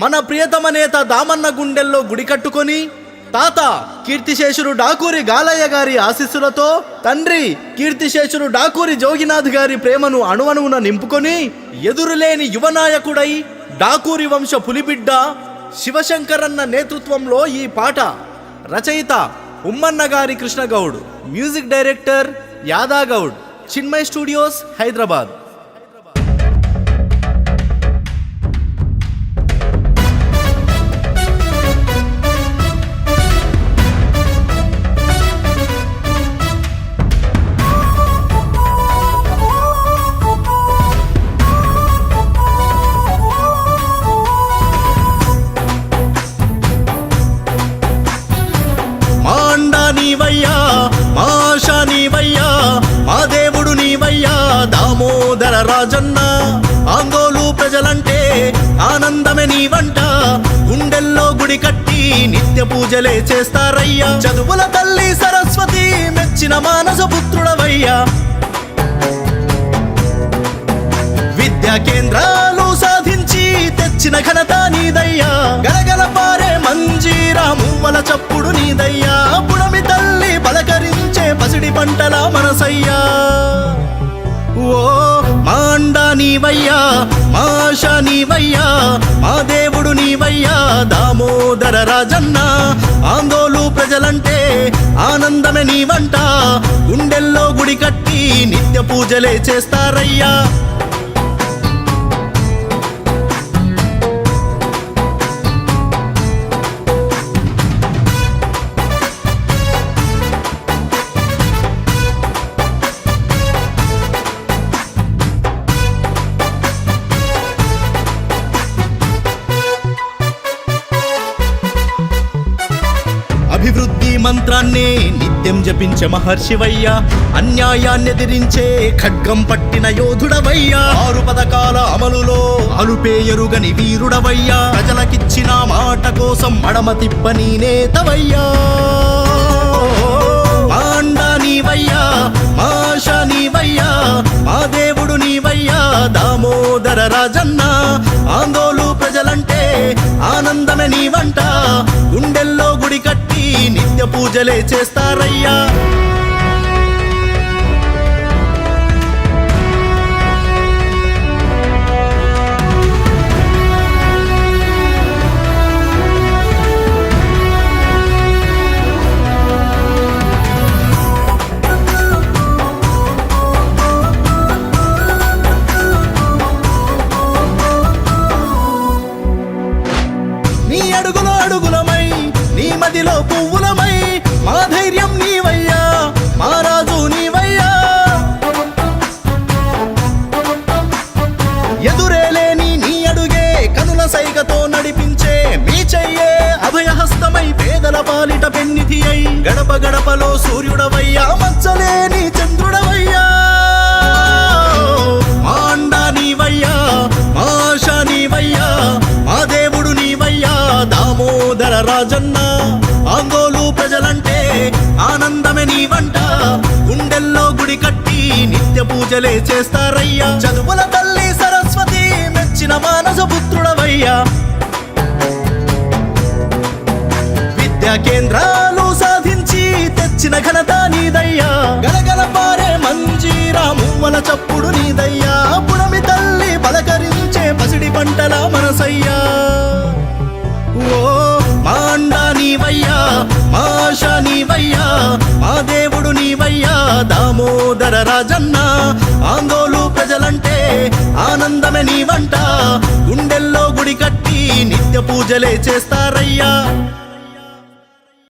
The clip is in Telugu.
మన ప్రియతమ నేత దామన్న గుండెల్లో గుడి కట్టుకొని తాత కీర్తిశేషుడు డాకూరి గాలయ్య గారి ఆశీస్సులతో తండ్రి కీర్తిశేషుడు డాకూరి జోగినాథ్ గారి ప్రేమను అణువణువున నింపుకొని ఎదురులేని యువనాయకుడై డాకూరి వంశ పులిబిడ్డ శివశంకరన్న నేతృత్వంలో ఈ పాట రచయిత ఉమ్మన్న గారి Krishnagoud, music director Yadagoud, Chinmay studios, Hyderabad. నీవయ్యా మాష నీవయ్యా మా దేవుడు నీవయ్యా దామోదర రాజన్న. ఆందోళు ప్రజలంటే ఆనందమే నీవంట, గుండెల్లో గుడి కట్టి నిత్య పూజలే చేస్తారయ్యా. చదువుల తల్లి సరస్వతి మెచ్చిన మానస పుత్రుడవయ్యా. విద్యా కేంద్రాలు సాధించి తెచ్చిన ఘనత నీదయ్యా. గలగల పారే మంజీరా మువ్వల చప్పుడు నీదయ్యా. పుడమి తల్లి పలకరించే పసిడి పంటల మనసయ్యా. ఓ మాండ నీవయ్యా మాష నీవయ్యా మా దేవుడు నీవయ్యా దామోదర రాజన్న. ఆందోళు ప్రజలంటే ఆనందమే నీవంట, గుండెల్లో గుడి కట్టి నిత్య పూజలే చేస్తారయ్యా. అభివృద్ధి మంత్రాన్నే నిత్యం జపించే మహర్షివయ్యా. అన్యాయాన్ని ఎదిరించే ఖడ్గం పట్టిన యోధుడవయ్యా. 6 పథకాల అమలులో అలుపేయరుగని వీరుడవయ్యా. ప్రజలకిచ్చిన మాట కోసం మడమ తిప్పని నేతవయ్యా. మాండ నీవయ్యా మాష నీవయ్యా మా దేవుడు నీవయ్యా దామోదర రాజన్న. ఆందోళు ప్రజలంటే ఆనందమే నీవంట, గుండెల్లో గుడి కట్టి నిత్య పూజలే చేస్తారయ్యా. నీ అడుగులో అడుగులమై నీ మదిలో పువ్వులమై మా ధైర్యం నీవయ్యా మా రాజు నీవయ్యా. ఎదురేలేని నీ అడుగే కనుల సైగతో నడిపించే మీ చెయ్యే అభయహస్తమై పేదల పాలిట పెన్నిధి అయి. గడప గడపలో సూర్యుడవయ్యా మచ్చలేని చంద్రుడవయ్యా. మాండ నీవయ్యా మాష నీవయ్యా మా దేవుడు నీవయ్యా దామోదర రాజన్న. ఆందోళు ప్రజలంటే ఆనందమే నీవంట, గుండెల్లో గుడి కట్టి నిత్య పూజలే చేస్తారయ్యా. చదువుల తల్లి సరస్వతి మెచ్చిన మానస పుత్రుడవయ్యా. విద్యా కేంద్రాలు సాధించి తెచ్చిన ఘనత నీదయ్యా. గలగల పారే మంజీరా మువ్వల చప్పుడు నీదయ్యా. పుడమి తల్లి పలకరించే పసిడి పంటల మనసయ్యా. ఓ మాండ నీవయ్యా మాష నీవయ్యా మా దేవుడు నీవయ్యా దామోదర రాజన్న. ఆందోళు ప్రజలంటే ఆనందమే నీవంట, గుండెల్లో గుడి కట్టి నిత్య పూజలే చేస్తారయ్యా.